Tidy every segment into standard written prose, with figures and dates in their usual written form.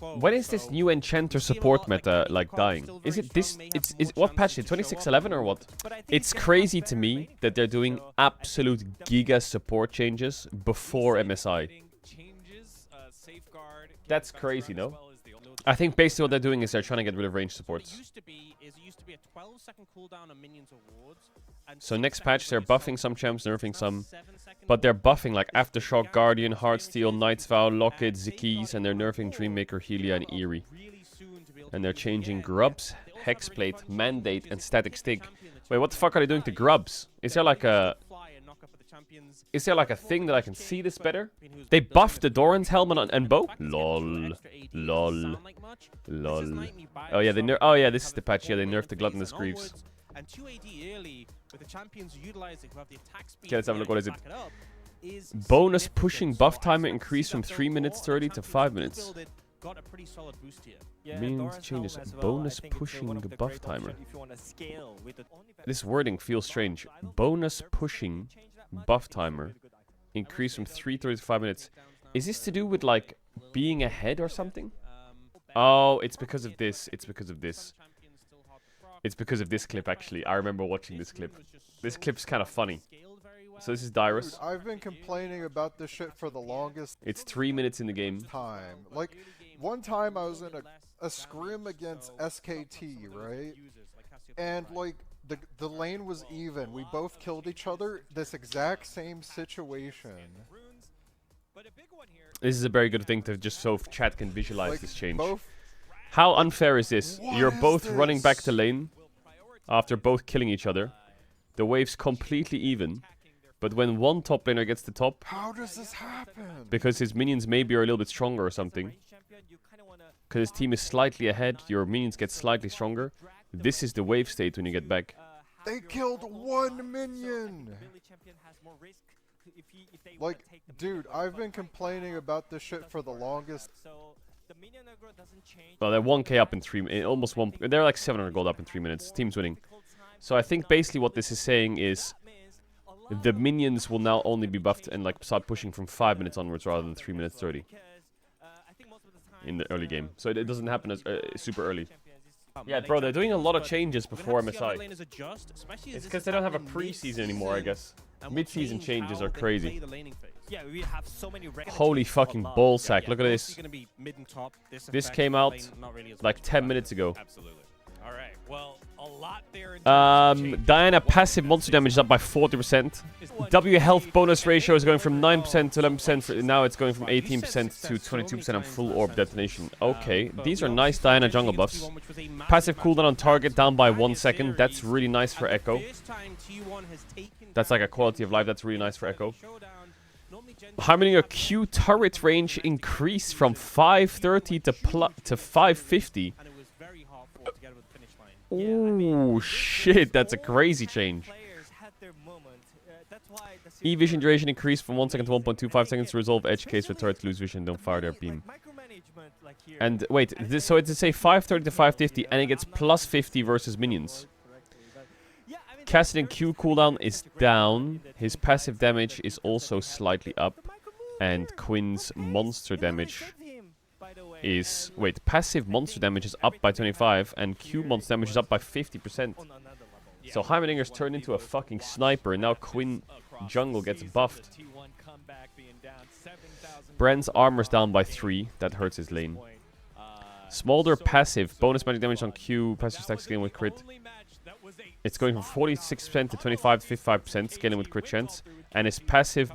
When is this new Enchanter support meta like dying? Is it this? Is what patch? Is it 2611 or what? It's crazy to me that they're doing absolute giga support changes before MSI. That's crazy, no? I think basically what they're doing is they're trying to get rid of range supports. So next patch they're buffing some champs, nerfing some. But they're buffing like Aftershock, Guardian, Heartsteel, Night's Vow, Locket, Zikis, and they're nerfing Dreammaker, Helia, and Eerie. And they're changing Grubs, Hexplate, Mandate, and Static Stick. Wait, what the fuck are they doing to Grubs? Is there like a thing that I can see this better? They buffed the Doran's helmet and bow? Lol. Lol. Lol. Oh yeah, this is the patch. Yeah, they nerfed the Gluttonous Greaves. Okay, let's have a look. What is it? Bonus pushing buff timer increased from 3 minutes 30 to 5 minutes. Means changes. Bonus pushing buff timer. This wording feels strange. Bonus pushing buff timer increased from 3:30 to 5 minutes. Is this to do with like being ahead or something? Oh, it's because of this. It's because of this. It's because of this clip, actually. I remember watching this clip. This clip's kind of funny. So this is Dyrus. Dude, I've been complaining about this shit for the longest It's 3 minutes in the game. time. Like, one time I was in a scrim against SKT, right? And, like, the lane was even. We both killed each other. This exact same situation. This is a very good thing to just so chat can visualize this change. How unfair is this? You're both running back to lane after both killing each other. The wave's completely even. But when one top laner gets the top... How does this happen? Because his minions maybe are a little bit stronger or something. Because his team is slightly ahead, your minions get slightly stronger. This is the wave state when you get back. They killed one minion! Like, dude, I've been complaining about this shit for the longest. Well, they're 1k up in 3 minutes. Almost 1... They're like 700 gold up in 3 minutes. Team's winning. So I think basically what this is saying is... The minions will now only be buffed and like start pushing from 5 minutes onwards rather than 3 minutes 30. In the early game. So it doesn't happen as super early. Yeah, bro, they're doing a lot of changes before MSI. It's because they don't have a preseason anymore, I guess. Mid-season changes are crazy. Holy fucking ballsack, look at this. This came out like 10 minutes ago. Diana passive monster damage is up by 40%. W health bonus ratio is going from 9% to 11%. Now it's going from 18% to 22% on full orb detonation. Okay, these are nice Diana jungle buffs. Passive cooldown on target down by 1 second. That's really nice for Echo. That's like a quality of life. That's really nice for Echo. Harmony or Q turret range increased from 530 to 550. Ooh, shit, that's a crazy change. E-vision duration increased from 1 second to 1.25 seconds to resolve edge case with turrets lose vision, don't fire their beam. And wait, so it's to say 530 to 550 and it gets plus 50 versus minions. Cassidin Q cooldown is down, his passive damage is also slightly up, and Quinn's monster damage is... Wait, passive monster damage is up by 25 and Q monster damage is up by 50%. So Heimerdinger's turned into a fucking sniper and now Quinn jungle gets buffed. Brand's armor's down by 3, that hurts his lane. Smolder passive, bonus magic damage on Q, passive stack scaling with crit. It's going from 46% to 25 to 55% scaling with crit chance. And his passive...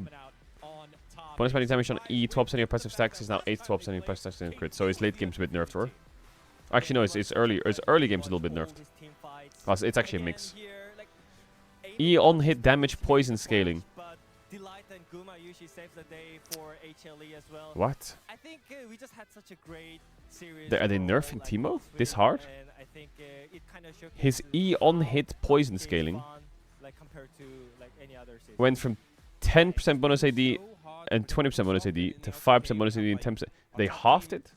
Bonus magic damage on E, 12% of your passive stacks is now 8 to 12% of your passive stacks in crit. So his late game's a bit nerfed, or? Actually, no, his early game's a little bit nerfed. Oh, it's actually a mix. E on hit damage poison scaling. What? Are they nerfing Teemo this hard? His E on hit poison scaling went from 10% bonus AD and 20% bonus AD to 5% bonus AD and 10%. They halved it?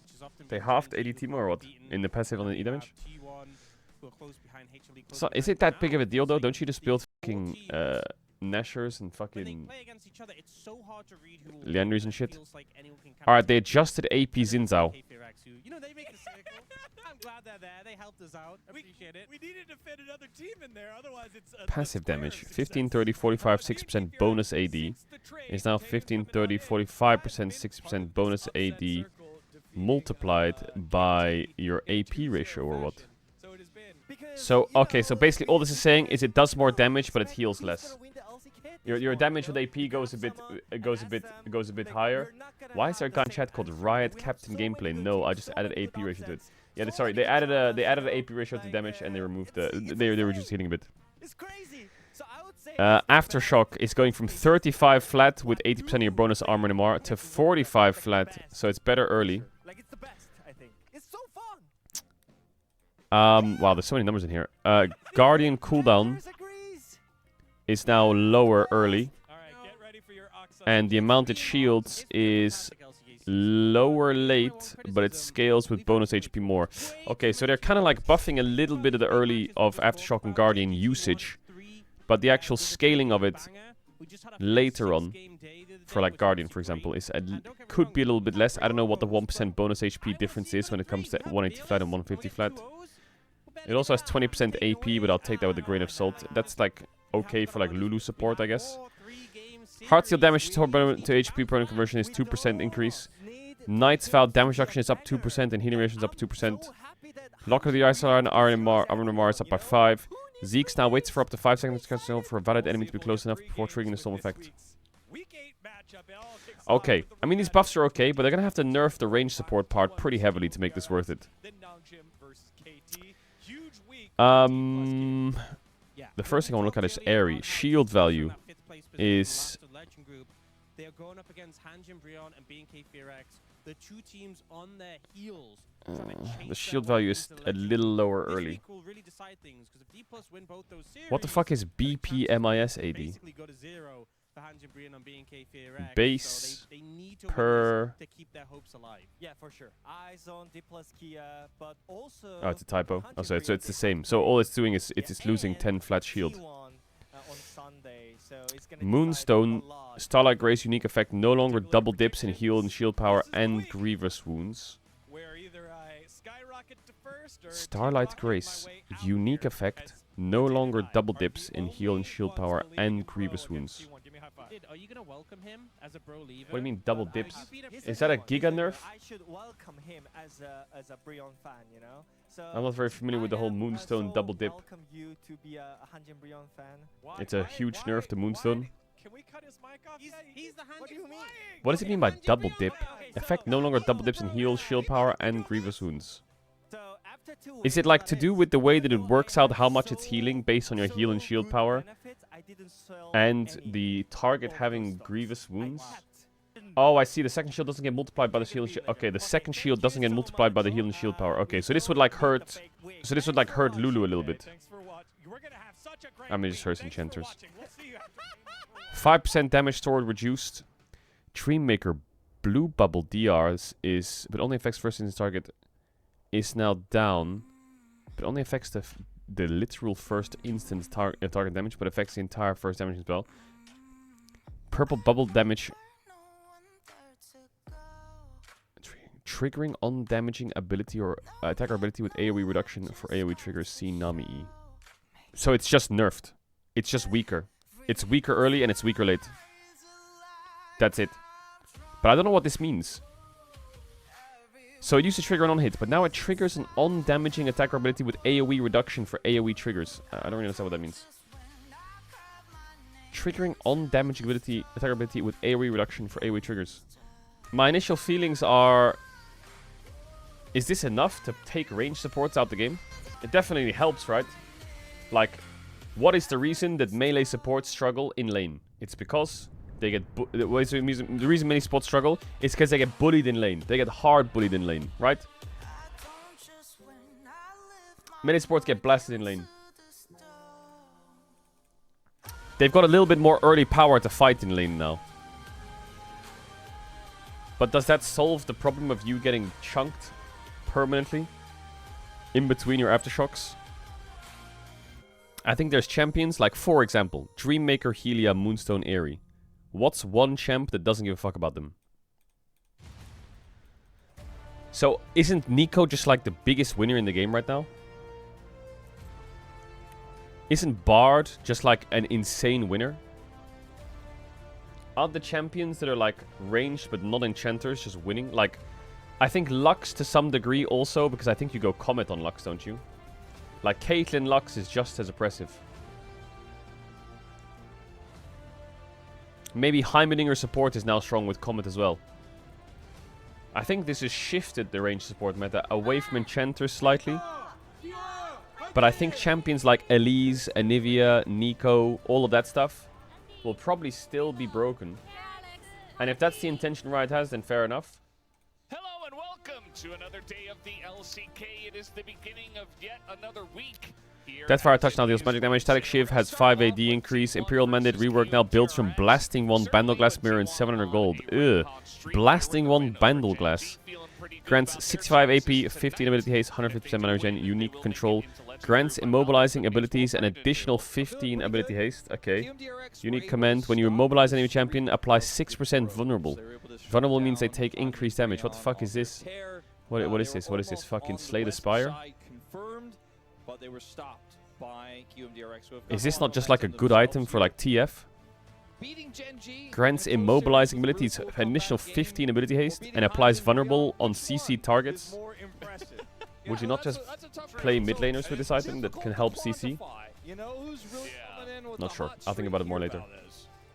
They halved AD Teemo or what? In the passive on the E damage? So is it that big of a deal though? Don't you just build fucking Nashers and When they fucking play against each other, it's so hard to read who will Leandries win. and shit. It feels like anyone can Alright, they counter- adjusted AP Zinzao. You know, they make the circle. I'm glad they're there. They helped us out. Appreciate it. We needed to fit another team in there, otherwise it's a Passive square damage. of 15, success. 30, 45, 6% bonus AD. It's now 15, 30, 45%, 6% bonus AD multiplied by your AP ratio or what? So it has been. So, okay, so basically all this is saying is it does more damage, but it heals less. Your damage with AP goes a bit higher. Why is there a guy in chat called Riot Captain Gameplay? No, I just added AP ratio to it. Yeah, sorry, they added an AP ratio to damage and they removed the they reduced healing a bit. It's crazy. So I would say Aftershock is going from 35 flat with 80% of your bonus armor and MR to 45 flat, so it's better early. like it's the best, I think. It's so fun. Wow, there's so many numbers in here. Guardian cooldown Players agrees. is now lower early, All right, get ready for your Oxa. and the amount it shields is lower late, but it scales with bonus HP more. Okay, so they're kind of like buffing a little bit of the early of Aftershock and Guardian usage, but the actual scaling of it later on, for like Guardian for example, is could be a little bit less. I don't know what the 1% bonus HP difference is when it comes to 180 flat and 150 flat. It also has 20% AP, but I'll take that with a grain of salt. That's like okay for like Lulu support, I guess. Heartsteel damage to HP per conversion is 2% increase. Knight's Vow damage reduction is up 2% and healing ratio is up 2%. Locker of the ISR and RMR is up by 5. Zeke's now waits for up to 5 seconds for a valid enemy to be close enough before triggering the storm effect. Okay, I mean these buffs are okay, but they're gonna have to nerf the range support part pretty heavily to make this worth it. The first thing I want to look at is Airy. Shield value is... They are going up against Hanjin Brion and BNK Fearax. The two teams on their heels. The shield value is a little lower early. What the fuck is BPMIS AD? Base per... Yeah, for sure. Eyes on D plus Kia, but also Oh, it's a typo. Oh, so it's the same. So all it's doing is it's losing 10 flat shield. Moonstone, Starlight Grace unique effect no longer double dips in heal and shield power and grievous wounds. Starlight Grace, unique effect, no longer double dips in heal and shield power and grievous wounds. Are you gonna welcome him as a bro leaver? What do you mean double dips? Is that a Giga nerf? I should welcome him as a Brion fan, you know. So I'm not very familiar with the whole I Moonstone double dip. welcome you to be a Hanjin Brion fan. It's a huge nerf to Moonstone. Can we cut his mic off? He's the What do you mean? What does it mean by double dip? Effect no longer double dips in heal, shield power and grievous wounds. So after 2 Is it like to do with the way that it works out how much it's healing based on your heal and shield power and the target having grievous wounds? Oh, I see. The second shield doesn't get multiplied by the shield. Okay, the second shield doesn't get multiplied by the heal and shield power. Okay, so this would like hurt. So this would like hurt Lulu a little bit. I mean, just hurts enchanters. 5% damage sword reduced. Dreammaker blue bubble DRs is, but only affects first instance target. Is now down, but only affects the literal first instance target damage, but affects the entire first damage as well. Purple bubble damage. Triggering undamaging ability or attacker ability with AoE reduction for AoE triggers. See Nami E. So it's just nerfed. It's just weaker. It's weaker early and it's weaker late. That's it. But I don't know what this means. So it used to trigger an on-hit, but now it triggers an undamaging attacker ability with AoE reduction for AoE triggers. I don't really understand what that means. Triggering undamaging attacker ability with AoE reduction for AoE triggers. My initial feelings are... Is this enough to take range supports out the game? It definitely helps, right? Like, what is the reason that melee supports struggle in lane? It's because... They get the reason many spots struggle is because they get bullied in lane. They get hard bullied in lane, right? Many sports get blasted in lane. They've got a little bit more early power to fight in lane now. But does that solve the problem of you getting chunked permanently in between your aftershocks? I think there's champions, like for example, Dreammaker, Helia, Moonstone, Aerie. What's one champ that doesn't give a fuck about them? So, isn't Nico just like the biggest winner in the game right now? Isn't Bard just like an insane winner? Are the champions that are like ranged but not enchanters just winning? Like, I think Lux to some degree also, because I think you go Comet on Lux, don't you? Like, Caitlyn Lux is just as oppressive. Maybe Heimerdinger support is now strong with Comet as well. I think this has shifted the range support meta away from enchanters slightly. But I think champions like Elise, Anivia, Nico, all of that stuff will probably still be broken. And if that's the intention Riot has, then fair enough. Hello and welcome to another day of the LCK. It is the beginning of yet another week. Deathfire touchdown deals magic damage. Static Shiv has 5 AD increase. Imperial Mandate rework now builds from Blasting 1 Bandleglass Mirror and 700 gold. Ugh. Blasting 1 Bandleglass. Grants 65 AP, 15 ability haste, 150% mana regen, unique control. Grants immobilizing abilities and additional 15 ability haste. Okay. Unique command. When you immobilize enemy champion, apply 6% vulnerable. Vulnerable means they take increased damage. What the fuck is this? What is this? What is this? Fucking Slay the Spire? Is this not just like a good item for like TF? Grants immobilizing abilities, initial 15 ability haste, and applies vulnerable on CC targets. Would you not just play mid laners with this item that can help CC? Not sure. I'll think about it more later.